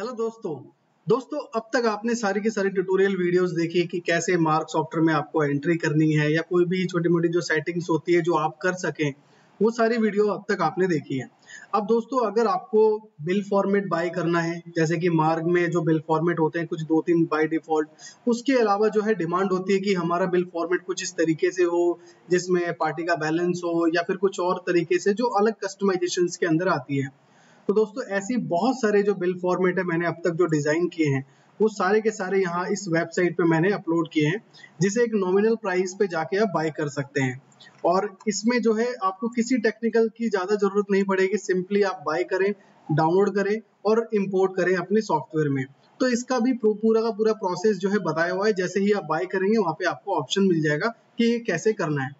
Hello दोस्तों अब तक आपने सारी की सारी ट्यूटोरियल वीडियोस देखी कि कैसे मार्क सॉफ्टवेयर में आपको एंट्री करनी है या कोई भी छोटी मोटी जो सेटिंग्स होती है जो आप कर सकें, वो सारी वीडियो अब तक आपने देखी है। अब दोस्तों अगर आपको बिल फॉर्मेट बाय करना है, जैसे कि मार्क में जो बिल फॉर्मेट होते हैं कुछ 2-3 बाय डिफॉल्ट, उसके अलावा जो है डिमांड होती है कि हमारा बिल फॉर्मेट कुछ इस तरीके से हो जिसमें पार्टी का बैलेंस हो या फिर कुछ और तरीके से जो अलग कस्टमाइजेशन के अंदर आती है। तो दोस्तों ऐसी बहुत सारे जो बिल फॉर्मेट है मैंने अब तक जो डिजाइन किए हैं वो सारे के सारे यहाँ इस वेबसाइट पे मैंने अपलोड किए हैं, जिसे एक नॉमिनल प्राइस पे जाके आप बाय कर सकते हैं। और इसमें जो है आपको किसी टेक्निकल की ज्यादा जरूरत नहीं पड़ेगी, सिंपली आप बाय करें, डाउनलोड करें और इंपोर्ट करें अपने सॉफ्टवेयर में। तो इसका भी पूरा का पूरा प्रोसेस जो है बताया हुआ है, जैसे ही आप बाय करेंगे वहाँ पे आपको ऑप्शन मिल जाएगा कि ये कैसे करना है।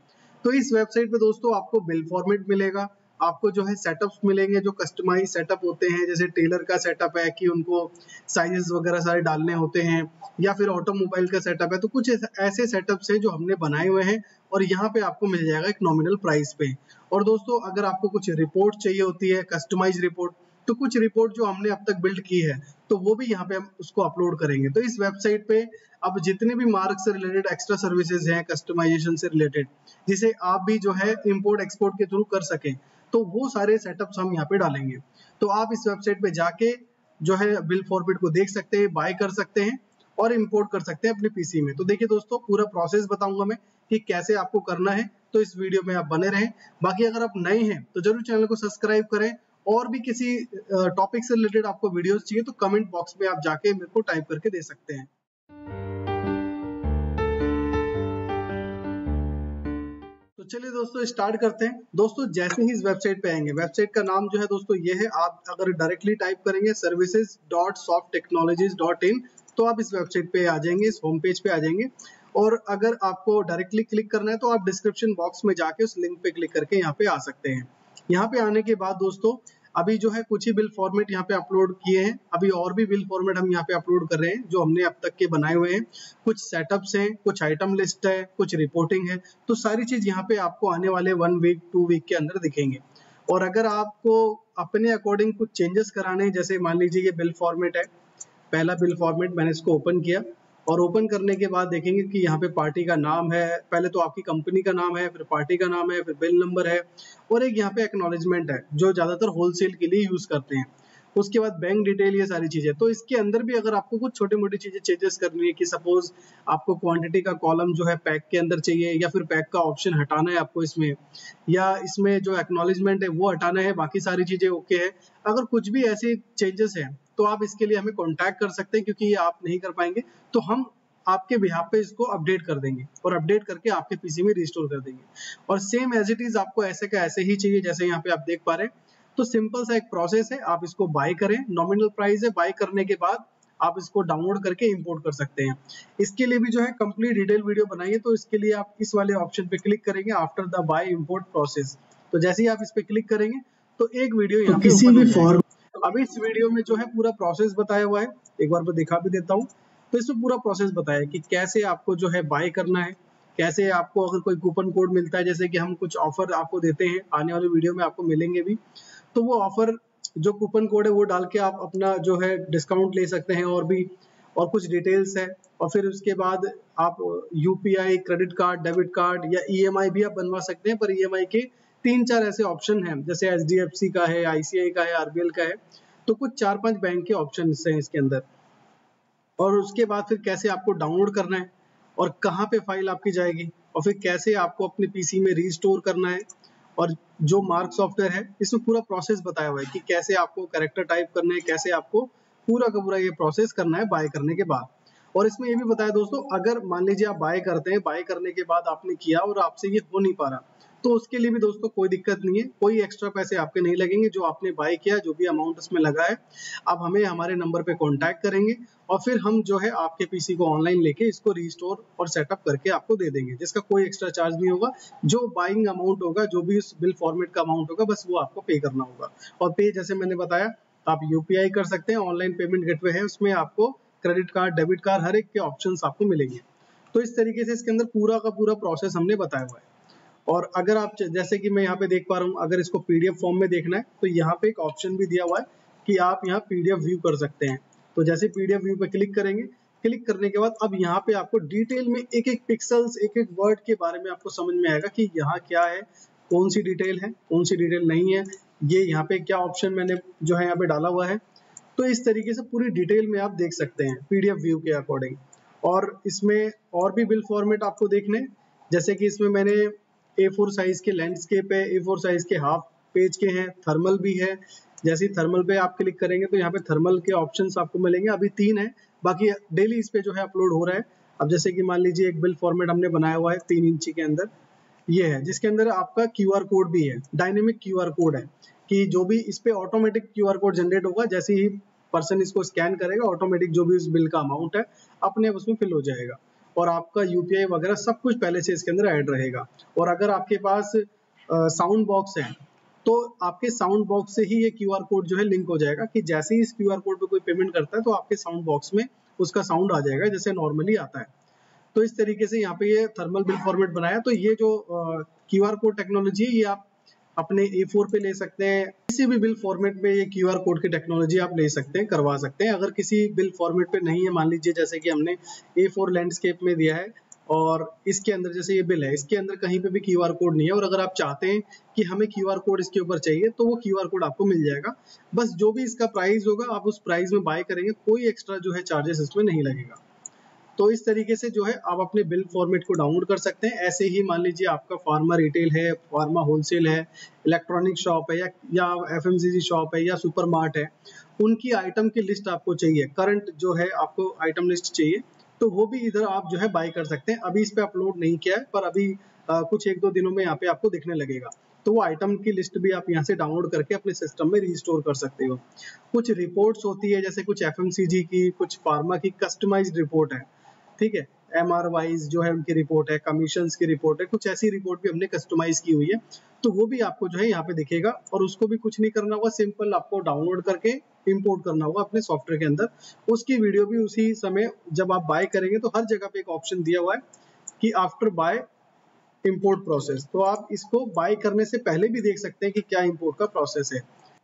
तो इस वेबसाइट पे दोस्तों आपको बिल फॉर्मेट मिलेगा, आपको जो है सेटअप्स मिलेंगे जो कस्टमाइज सेटअप होते हैं, जैसे टेलर का सेटअप है कि उनको साइजेस वगैरह सारे डालने होते हैं, या फिर ऑटोमोबाइल का सेटअप है। तो कुछ ऐसे सेटअप्स हैं जो हमने बनाए हुए हैं और यहाँ पे आपको मिल जाएगा एक नॉमिनल प्राइस पे। और दोस्तों अगर आपको कुछ रिपोर्ट चाहिए होती है, कस्टमाइज रिपोर्ट, तो कुछ रिपोर्ट जो हमने अब तक बिल्ड की है तो वो भी यहाँ पे हम उसको अपलोड करेंगे। तो इस वेबसाइट पे अब जितने भी मार्क से रिलेटेड एक्स्ट्रा सर्विसेज हैं कस्टमाइजेशन से रिलेटेड, जिसे आप भी जो है इंपोर्ट एक्सपोर्ट के थ्रू कर सकें, तो वो सारे सेटअप्स हम यहाँ पे डालेंगे। तो आप इस वेबसाइट पे जाके जो है बिल फॉर्मेट को देख सकते हैं, बाय कर सकते हैं और इंपोर्ट कर सकते हैं अपने पीसी में। तो देखिए दोस्तों पूरा प्रोसेस बताऊंगा मैं कि कैसे आपको करना है, तो इस वीडियो में आप बने रहें। बाकी अगर आप नए हैं तो जरूर चैनल को सब्सक्राइब करें, और भी किसी टॉपिक से रिलेटेड आपको वीडियोस चाहिए तो कमेंट बॉक्स में आप जाके मेरे को टाइप करके दे सकते हैं। तो चलिए दोस्तों स्टार्ट करते हैं। दोस्तों जैसे ही इस वेबसाइट पे आएंगे, वेबसाइट का नाम जो है दोस्तों ये है, आप अगर डायरेक्टली टाइप करेंगे services.softtechnologies.in तो आप इस वेबसाइट पे आ जाएंगे, इस होम पेज पे आ जाएंगे। और अगर आपको डायरेक्टली क्लिक करना है तो आप डिस्क्रिप्शन बॉक्स में जाके उस लिंक पे क्लिक करके यहाँ पे आ सकते हैं। यहाँ पे आने के बाद दोस्तों अभी जो है कुछ ही बिल फॉर्मेट यहाँ पे अपलोड किए हैं, अभी और भी बिल फॉर्मेट हम यहाँ पे अपलोड कर रहे हैं जो हमने अब तक के बनाए हुए हैं। कुछ सेटअप्स हैं, कुछ आइटम लिस्ट है, कुछ रिपोर्टिंग है। तो सारी चीज यहाँ पे आपको आने वाले 1 वीक 2 वीक के अंदर दिखेंगे। और अगर आपको अपने अकॉर्डिंग कुछ चेंजेस कराने हैं, जैसे मान लीजिए ये बिल फॉर्मेट है, पहला बिल फॉर्मेट मैंने इसको ओपन किया और ओपन करने के बाद देखेंगे कि यहाँ पे पार्टी का नाम है, पहले तो आपकी कंपनी का नाम है, फिर पार्टी का नाम है, फिर बिल नंबर है, और एक यहाँ पे एक्नॉलेजमेंट है जो ज्यादातर होलसेल के लिए यूज करते हैं। उसके बाद बैंक डिटेल, ये सारी चीजें। तो इसके अंदर भी अगर आपको कुछ छोटी मोटी चीजें चेंजेस करनी है कि सपोज आपको क्वांटिटी का कॉलम जो है पैक के अंदर चाहिए, या फिर पैक का ऑप्शन हटाना है आपको इसमें, या इसमें जो एक्नॉलेजमेंट है वो हटाना है, बाकी सारी चीजें ओके है। अगर कुछ भी ऐसे चेंजेस है तो आप इसके लिए हमें कॉन्टैक्ट कर सकते हैं, क्योंकि ये आप नहीं कर पाएंगे तो हम आपके बिहाफ पे इसको अपडेट कर देंगे और अपडेट करके आपके पीसी में रिस्टोर कर देंगे। और सेम एज इट इज आपको ऐसे का ऐसे ही चाहिए जैसे यहाँ पे आप देख पा रहे हैं। तो सिंपल सा एक प्रोसेस है, आप इसको बाय करें, नॉमिनल प्राइस है, बाय करने के बाद आप इसको डाउनलोड करके इंपोर्ट कर सकते हैं। इसके लिए भी जो है कंप्लीट डिटेल वीडियो बनाइए, तो इसके लिए आप इस वाले ऑप्शन पे क्लिक करेंगे, after the buy import process. तो जैसे ही आप इस पे क्लिक करेंगे तो एक वीडियो यहाँ पे ओपन हो जाएगा। अब इस वीडियो में जो है पूरा प्रोसेस बताया हुआ है, एक बार मैं दिखा भी देता हूँ। तो इसमें पूरा प्रोसेस बताया है कि कैसे आपको जो है बाय करना है, कैसे आपको अगर कोई कूपन कोड मिलता है, जैसे कि हम कुछ ऑफर आपको देते हैं, आने वाले वीडियो में आपको मिलेंगे भी, तो वो ऑफर जो कूपन कोड है वो डाल के आप अपना जो है डिस्काउंट ले सकते हैं, और भी और कुछ डिटेल्स है। और फिर उसके बाद आप UPI, credit card, debit card या ईएमआई भी आप बनवा सकते हैं, पर ईएमआई के 3-4 ऐसे ऑप्शन हैं, जैसे एचडीएफसी का है, आईसीआई का है, आरबीएल का है। तो कुछ 4-5 बैंक के ऑप्शन हैं इसके अंदर। और उसके बाद फिर कैसे आपको डाउनलोड करना है और कहाँ पे फाइल आपकी जाएगी, और फिर कैसे आपको अपने पीसी में रीस्टोर करना है। और जो मार्क सॉफ्टवेयर है इसमें पूरा प्रोसेस बताया हुआ है कि कैसे आपको कैरेक्टर टाइप करने हैं, कैसे आपको पूरा का पूरा ये प्रोसेस करना है बाय करने के बाद। और इसमें ये भी बताया दोस्तों, अगर मान लीजिए आप बाय करते हैं, बाय करने के बाद आपने किया और आपसे ये हो नहीं पा रहा, तो उसके लिए भी दोस्तों कोई दिक्कत नहीं है, कोई एक्स्ट्रा पैसे आपके नहीं लगेंगे। जो आपने बाय किया, जो भी अमाउंट उसमें लगा है, आप हमें हमारे नंबर पे कांटेक्ट करेंगे और फिर हम जो है आपके पीसी को ऑनलाइन लेके इसको रीस्टोर और सेटअप करके आपको दे देंगे, जिसका कोई एक्स्ट्रा चार्ज नहीं होगा। जो बाइंग अमाउंट होगा, जो भी उस बिल फॉर्मेट का अमाउंट होगा, बस वो आपको पे करना होगा। और पे जैसे मैंने बताया, आप यूपीआई कर सकते हैं, ऑनलाइन पेमेंट गेटवे है, उसमें आपको क्रेडिट कार्ड, डेबिट कार्ड, हर एक के ऑप्शंस आपको मिलेंगे। तो इस तरीके से इसके अंदर पूरा का पूरा प्रोसेस हमने बताया हुआ है। और अगर आप जैसे कि मैं यहाँ पे देख पा रहा हूँ, अगर इसको पीडीएफ फॉर्म में देखना है तो यहाँ पे एक ऑप्शन भी दिया हुआ है कि आप यहाँ पीडीएफ व्यू कर सकते हैं। तो जैसे पीडीएफ व्यू पे क्लिक करेंगे, क्लिक करने के बाद अब यहाँ पे आपको डिटेल में एक एक पिक्सल्स, एक एक वर्ड के बारे में आपको समझ में आएगा कि यहाँ क्या है, कौन सी डिटेल है, कौन सी डिटेल नहीं है, ये यहाँ पे क्या ऑप्शन मैंने जो है यहाँ पे डाला हुआ है। तो इस तरीके से पूरी डिटेल में आप देख सकते हैं पीडीएफ व्यू के अकॉर्डिंग। और इसमें और भी बिल फॉर्मेट आपको देखने, जैसे कि इसमें मैंने A4 साइज के लैंडस्केप है, A4 साइज के हाफ पेज के हैं, थर्मल भी है। जैसे थर्मल पे आप क्लिक करेंगे तो यहाँ पे थर्मल के ऑप्शंस आपको मिलेंगे, अभी 3 है, बाकी डेली इस पे जो है अपलोड हो रहा है। अब जैसे कि मान लीजिए एक बिल फॉर्मेट हमने बनाया हुआ है 3 इंची के अंदर, ये है जिसके अंदर आपका क्यूआर कोड भी है, डायनेमिक क्यूआर कोड है कि जो भी इस पे ऑटोमेटिक क्यूआर कोड जनरेट होगा, जैसे ही पर्सन इसको स्कैन करेगा ऑटोमेटिक जो भी उस बिल का अमाउंट है अपने आप उसमें फिल हो जाएगा, और आपका यूपीआई वगैरह सब कुछ पहले से इसके अंदर ऐड रहेगा। और अगर आपके पास साउंड बॉक्स है तो आपके साउंड बॉक्स से ही ये क्यूआर कोड जो है लिंक हो जाएगा कि जैसे ही इस क्यूआर कोड पे कोई पेमेंट करता है तो आपके साउंड बॉक्स में उसका साउंड आ जाएगा जैसे नॉर्मली आता है। तो इस तरीके से यहाँ पे ये थर्मल बिल फॉर्मेट बनाया। तो ये जो क्यूआर कोड टेक्नोलॉजी है ये आप अपने A4 पे ले सकते हैं, किसी भी बिल फॉर्मेट में ये क्यूआर कोड की टेक्नोलॉजी आप ले सकते हैं, करवा सकते हैं। अगर किसी बिल फॉर्मेट पे नहीं है, मान लीजिए जैसे कि हमने A4 लैंडस्केप में दिया है और इसके अंदर जैसे ये बिल है, इसके अंदर कहीं पे भी क्यूआर कोड नहीं है, और अगर आप चाहते हैं कि हमें क्यूआर कोड इसके ऊपर चाहिए तो वो क्यूआर कोड आपको मिल जाएगा। बस जो भी इसका प्राइस होगा आप उस प्राइस में बाय करेंगे, कोई एक्स्ट्रा जो है चार्जेस इसमें नहीं लगेगा। तो इस तरीके से जो है आप अपने बिल फॉर्मेट को डाउनलोड कर सकते हैं। ऐसे ही मान लीजिए आपका फार्मा रिटेल है, फार्मा होलसेल है, इलेक्ट्रॉनिक शॉप है, या एफएमसीजी शॉप है, या सुपरमार्ट है, उनकी आइटम की लिस्ट आपको चाहिए, करंट जो है आपको आइटम लिस्ट चाहिए, तो वो भी इधर आप जो है बाय कर सकते हैं। अभी इस पे अपलोड नहीं किया है पर अभी कुछ 1-2 दिनों में यहाँ पे आपको दिखने लगेगा। तो वो आइटम की लिस्ट भी आप यहाँ से डाउनलोड करके अपने सिस्टम में रीस्टोर कर सकते हो। कुछ रिपोर्ट्स होती है, जैसे कुछ एफएमसीजी की, कुछ फार्मा की कस्टमाइज्ड रिपोर्ट है, ठीक है, एमआर वाइज जो है उनकी रिपोर्ट है, कमीशंस की रिपोर्ट है, कुछ ऐसी रिपोर्ट भी हमने कस्टमाइज की हुई है, तो वो भी आपको जो है यहाँ पे दिखेगा। और उसको भी कुछ नहीं करना होगा, सिंपल आपको डाउनलोड करके इंपोर्ट करना होगा अपने सॉफ्टवेयर के अंदर। उसकी वीडियो भी उसी समय जब आप बाय करेंगे तो हर जगह पे एक ऑप्शन दिया हुआ है कि आफ्टर बाय इंपोर्ट प्रोसेस, तो आप इसको बाय करने से पहले भी देख सकते हैं कि क्या इंपोर्ट का प्रोसेस है।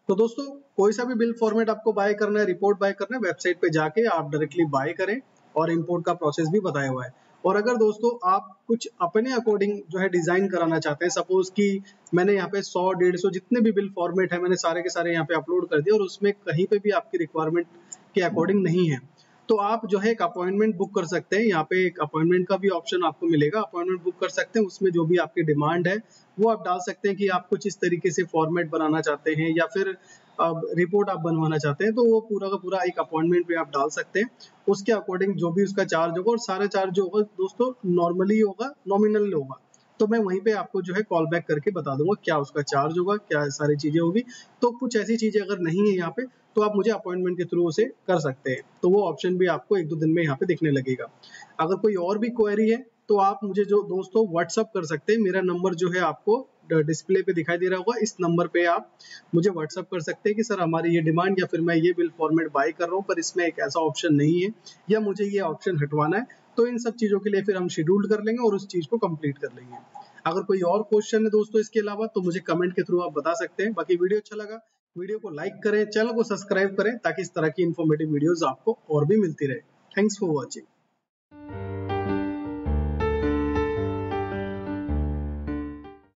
तो दोस्तों कोई सा भी बिल फॉर्मेट आपको बाय करना है, रिपोर्ट बाय करना है, वेबसाइट पे जाके आप डायरेक्टली बाय करें, और इंपोर्ट का प्रोसेस भी बताया हुआ है। और अगर दोस्तों आप कुछ अपने अकॉर्डिंग जो है डिजाइन कराना चाहते हैं, सपोज कि मैंने यहाँ पे 100-150 जितने भी बिल फॉर्मेट है मैंने सारे के सारे यहाँ पे अपलोड कर दिए और उसमें कहीं पे भी आपकी रिक्वायरमेंट के अकॉर्डिंग नहीं है, तो आप जो है एक अपॉइंटमेंट बुक कर सकते हैं। यहाँ पे एक अपॉइंटमेंट का भी ऑप्शन आपको मिलेगा, अपॉइंटमेंट बुक कर सकते हैं। उसमें जो भी आपकी डिमांड है वो आप डाल सकते हैं कि आप कुछ इस तरीके से फॉर्मेट बनाना चाहते हैं या फिर रिपोर्ट आप बनवाना चाहते हैं, तो वो पूरा का पूरा एक अपॉइंटमेंट पे आप डाल सकते हैं। उसके अकॉर्डिंग जो भी उसका चार्ज होगा, और सारा चार्ज जो होगा दोस्तों नॉर्मली होगा, नॉमिनल होगा, तो मैं वहीं पे आपको जो है कॉल बैक करके बता दूंगा क्या उसका चार्ज होगा, क्या सारी चीजें होगी। तो कुछ ऐसी चीजें अगर नहीं है यहाँ पे तो आप मुझे अपॉइंटमेंट के थ्रू उसे कर सकते हैं, तो वो ऑप्शन भी आपको 1-2 दिन में यहाँ पे दिखने लगेगा। अगर कोई और भी क्वेरी है तो आप मुझे जो दोस्तों व्हाट्सअप कर सकते हैं। मेरा नंबर जो है आपको डिस्प्ले पे दिखाई दे रहा होगा, इस नंबर पे आप मुझे व्हाट्सअप कर सकते हैं कि सर हमारी ये डिमांड, या फिर मैं ये बिल फॉर्मेट बाय कर रहा हूँ पर इसमें एक ऐसा ऑप्शन नहीं है, या मुझे ये ऑप्शन हटवाना है। तो इन सब चीजों के लिए फिर हम शेड्यूल कर लेंगे और उस चीज को कंप्लीट कर लेंगे। अगर कोई और क्वेश्चन है दोस्तों इसके अलावा तो मुझे कमेंट के थ्रू आप बता सकते हैं। बाकी वीडियो अच्छा लगा, वीडियो को लाइक करें, चैनल को सब्सक्राइब करें ताकि इस तरह की इन्फॉर्मेटिव वीडियोस आपको और भी मिलती रहे। Thanks for watching.